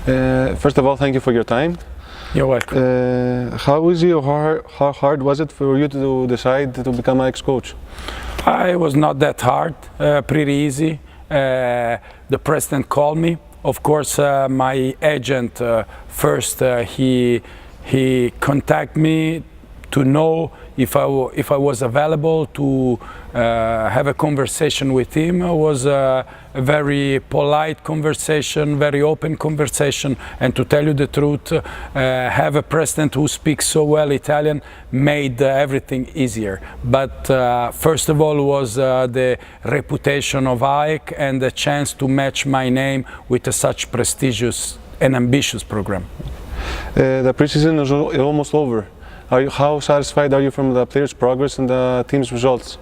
First of all, thank you for your time. You're welcome. How easy or how hard was it for you to decide to become Ike's coach? It was not that hard, pretty easy. The president called me. Of course, my agent first, he contacted me to know if I was available to have a conversation with him. It was a very polite conversation, very open conversation, and to tell you the truth, have a president who speaks so well Italian made everything easier. But first of all was the reputation of Ike and the chance to match my name with such prestigious and ambitious program. The preseason is almost over. How satisfied are you from the players' progress and the team's results?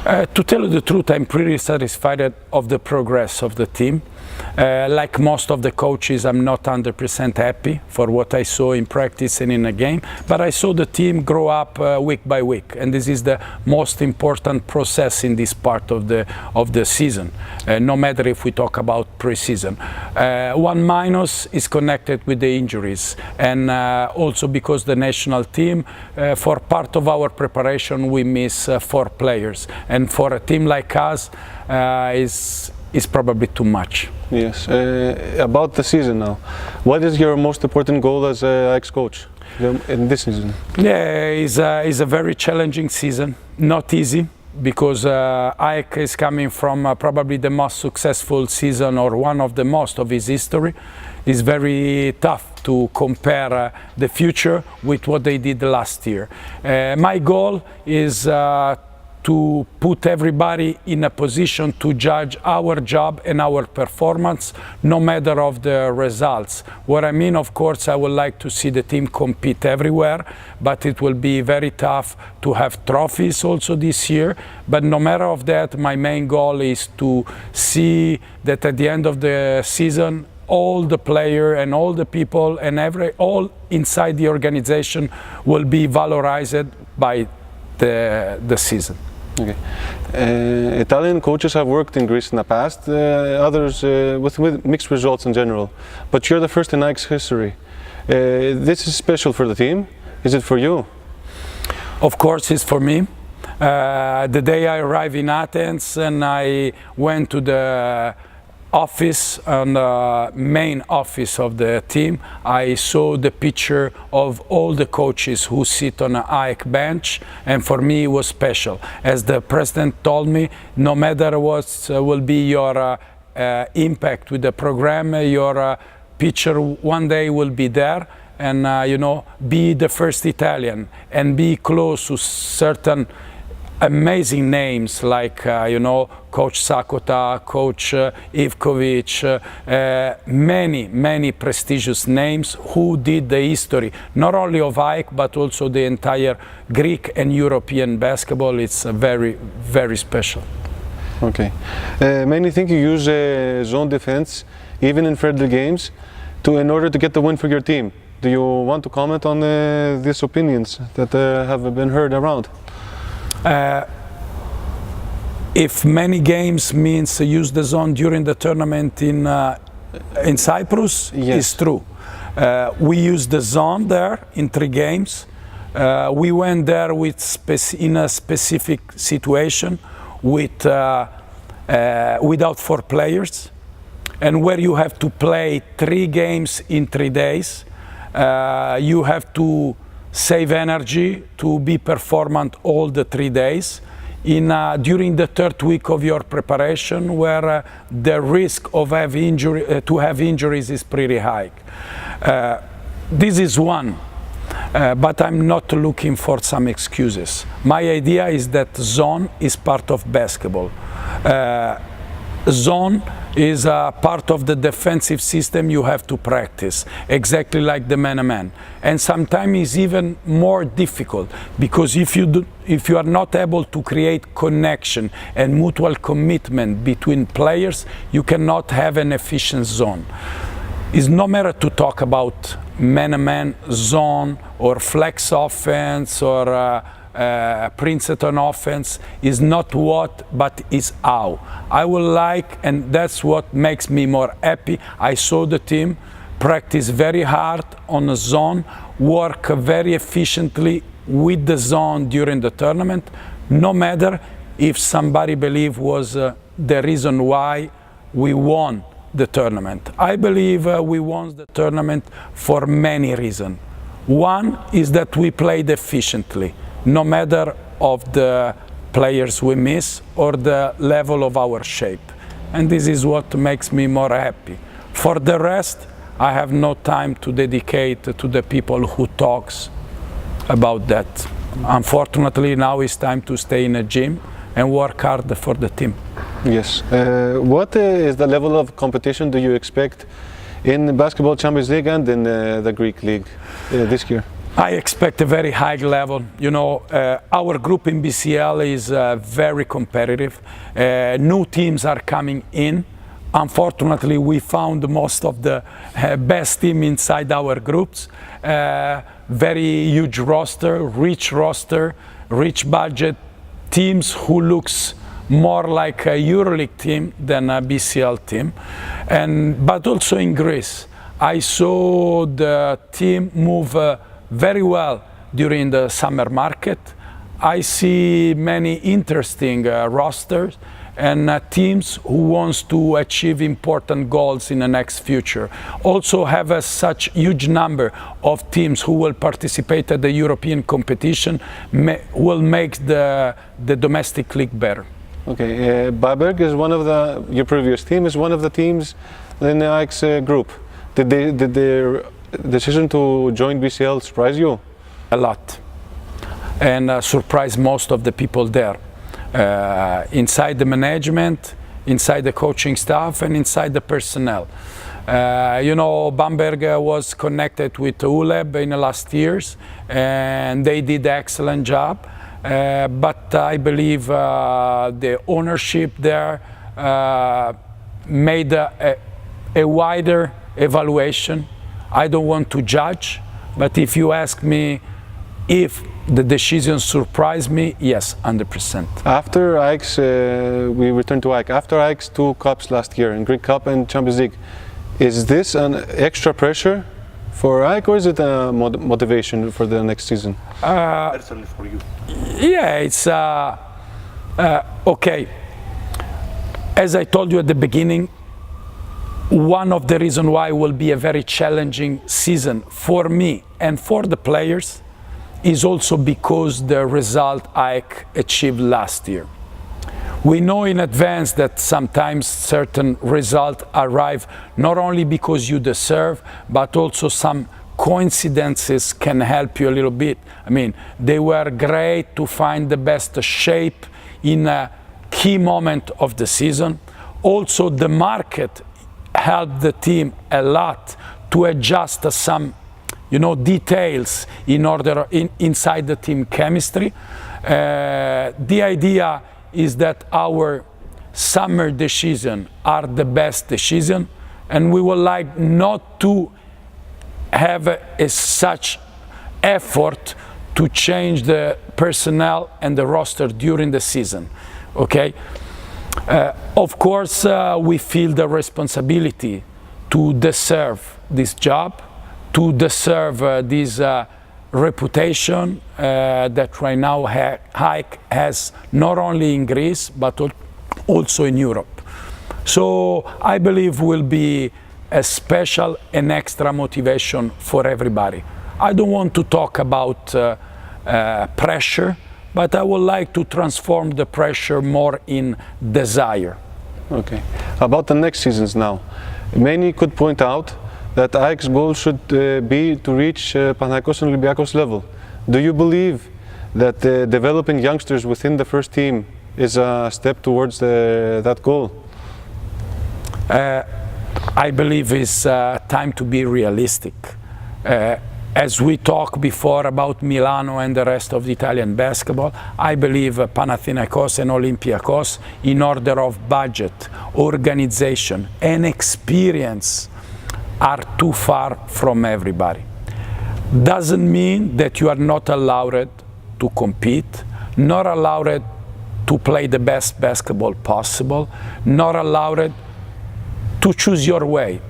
To tell you the truth, I'm pretty satisfied of the progress of the team. Like most of the coaches, I'm not 100% happy for what I saw in practice and in a game, but I saw the team grow up week by week, and this is the most important process in this part of the season, no matter if we talk about pre-season. One minus is connected with the injuries, and also because the national team, for part of our preparation, we miss 4 players, and for a team like us, is probably too much. Yes. About the season now, what is your most important goal as Ike's coach in this season? Yeah, it's a very challenging season, not easy, because Ike is coming from probably the most successful season or one of the most of his history. It's very tough to compare the future with what they did last year. My goal is to put everybody in a position to judge our job and our performance, no matter of the results. What I mean, of course, I would like to see the team compete everywhere, but it will be very tough to have trophies also this year. But no matter of that, my main goal is to see that at the end of the season, all the player and all the people and all inside the organization will be valorized by the season. Okay. Italian coaches have worked in Greece in the past, others with mixed results in general, but you're the first in Ike's history. This is special for the team. Is it for you? Of course it's for me. The day I arrived in Athens and I went to the office, on the main office of the team, I saw the picture of all the coaches who sit on an Ike bench, and for me it was special. As the president told me, no matter what will be your impact with the program, your picture one day will be there, and you know, be the first Italian and be close to certain amazing names like you know, Coach Sakota, Coach Ivkovic, many prestigious names who did the history not only of Ike but also the entire Greek and European basketball. It's very special. Okay. Many think you use zone defense even in friendly games in order to get the win for your team. Do you want to comment on these opinions that have been heard around? If many games means use the zone during the tournament in Cyprus, yes, it's true. We used the zone there in 3 games. We went there in a specific situation without 4 players, and where you have to play 3 games in 3 days. You have to save energy to be performant all the 3 days. During the 3rd week of your preparation, where the risk of have injuries is pretty high. This is one, but I'm not looking for some excuses. My idea is that zone is part of basketball. Zone is a part of the defensive system you have to practice, exactly like the man-to-man. And sometimes it's even more difficult, because if you are not able to create connection and mutual commitment between players, you cannot have an efficient zone. It's no matter to talk about man-to-man, zone, or flex offense, or Princeton offense. Is not what, but is how. I would like, and that's what makes me more happy. I saw the team practice very hard on a zone, work very efficiently with the zone during the tournament, no matter if somebody believe was the reason why we won the tournament. I believe we won the tournament for many reasons. One is that we played efficiently, no matter of the players we miss or the level of our shape. And this is what makes me more happy. For the rest, I have no time to dedicate to the people who talks about that. Unfortunately, now it's time to stay in a gym and work hard for the team. Yes. What is the level of competition do you expect in the Basketball Champions League and in the Greek League this year? I expect a very high level. You know, our group in BCL is very competitive. New teams are coming in. Unfortunately, we found most of the best team inside our groups. Very huge roster, rich budget, teams who looks more like a EuroLeague team than a BCL team. But also in Greece, I saw the team move very well during the summer market. I see many interesting rosters and teams who wants to achieve important goals in the next future. Also have such huge number of teams who will participate at the European competition will make the domestic league better. Okay, Baberg is one of your previous team is one of the teams in the Ike's group. Did their decision to join BCL surprise you? A lot, and surprise most of the people there. Inside the management, inside the coaching staff, and inside the personnel. You know, Bamberg was connected with ULEB in the last years, and they did an excellent job. But I believe the ownership there made a wider evaluation. I don't want to judge, but if you ask me if the decision surprised me, yes, 100%. After Ike's, we returned to Ike. After Ike's 2 cups last year, in Greek Cup and Champions League, is this an extra pressure for Ike, or is it a motivation for the next season? Personally for you. Yeah, it's okay. As I told you at the beginning, one of the reasons why it will be a very challenging season for me and for the players is also because the result Ike achieved last year. We know in advance that sometimes certain results arrive not only because you deserve, but also some coincidences can help you a little bit. I mean, they were great to find the best shape in a key moment of the season. Also, the market helped the team a lot to adjust some details in order inside the team chemistry. The idea is that our summer decisions are the best decision, and we would like not to have such effort to change the personnel and the roster during the season. Okay. Of course, we feel the responsibility to deserve this job, to deserve this reputation that right now Ike has not only in Greece but also in Europe. So I believe will be a special and extra motivation for everybody. I don't want to talk about pressure, but I would like to transform the pressure more in desire. Okay. About the next seasons now, many could point out that Ike's goal should be to reach Panathinaikos and Olympiakos level. Do you believe that developing youngsters within the first team is a step towards that goal? I believe it's time to be realistic. As we talked before about Milano and the rest of the Italian basketball, I believe Panathinaikos and Olympiakos, in order of budget, organization, and experience, are too far from everybody. Doesn't mean that you are not allowed to compete, not allowed to play the best basketball possible, not allowed to choose your way.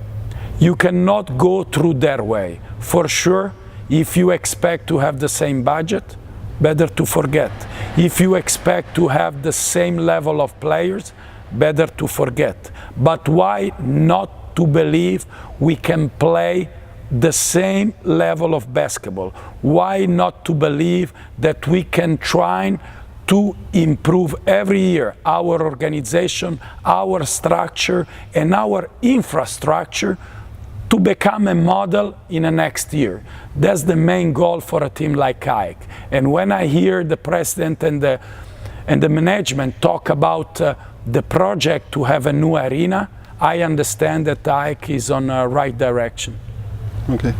You cannot go through their way. For sure, if you expect to have the same budget, better to forget. If you expect to have the same level of players, better to forget. But why not to believe we can play the same level of basketball? Why not to believe that we can try to improve every year our organization, our structure, and our infrastructure to become a model in the next year? That's the main goal for a team like Ike. And when I hear the president and the management talk about the project to have a new arena, I understand that Ike is on the right direction. Okay.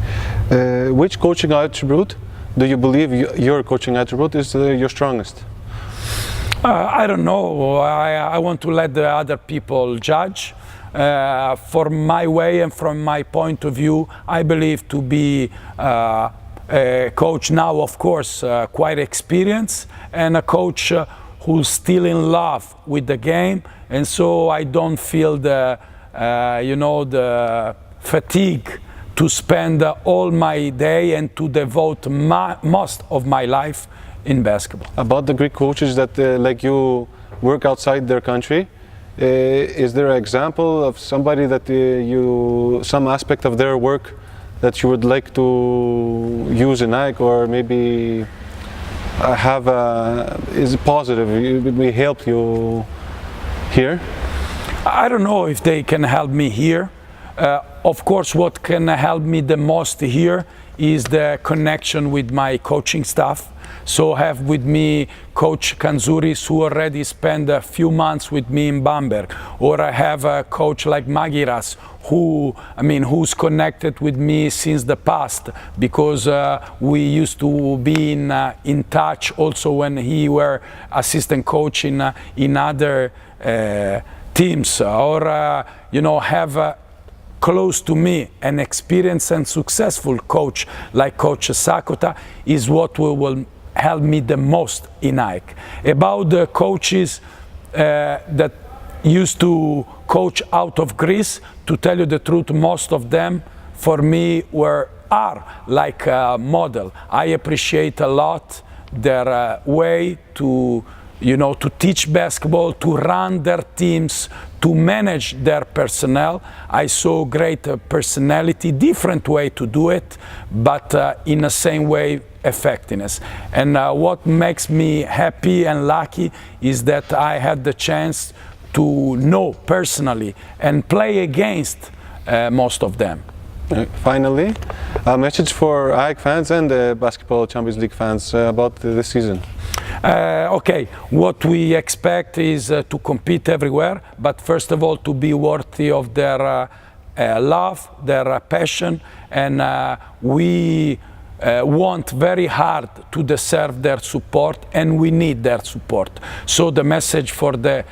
Which coaching attribute do you believe your coaching attribute is your strongest? I don't know. I want to let the other people judge. From my way and from my point of view, I believe to be a coach now, of course, quite experienced, and a coach who's still in love with the game, and so I don't feel the fatigue to spend all my day and to devote most of my life in basketball. About the Greek coaches that like you work outside their country, is there an example of somebody that some aspect of their work that you would like to use in Ike, or maybe is positive, may help you here? I don't know if they can help me here. Of course, what can help me the most here is the connection with my coaching staff. So have with me Coach Kanzouris, who already spent a few months with me in Bamberg, or I have a coach like Magiras, who's connected with me since the past, because we used to be in touch also when he were assistant coach in other teams, or have close to me an experienced and successful coach like Coach Sakota is what will help me the most in Ike. About the coaches that used to coach out of Greece, to tell you the truth, most of them for me are like a model. I appreciate a lot their way to teach basketball, to run their teams, to manage their personnel. I saw great personality, different way to do it, but in the same way, effectiveness. And what makes me happy and lucky is that I had the chance to know personally and play against most of them. Finally, a message for Ike fans and the Basketball Champions League fans about this season. Okay, what we expect is to compete everywhere, but first of all to be worthy of their love, their passion, and we want very hard to deserve their support, and we need their support. So the message for the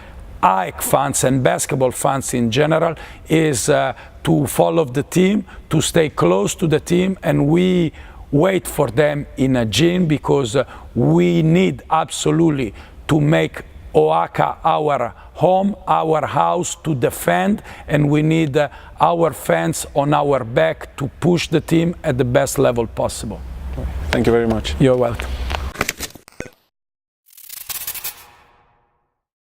Ike fans and basketball fans in general is to follow the team, to stay close to the team, and we wait for them in a gym, because we need absolutely to make Oaxaca our home, our house to defend, and we need our fans on our back to push the team at the best level possible. Thank you very much. You're welcome.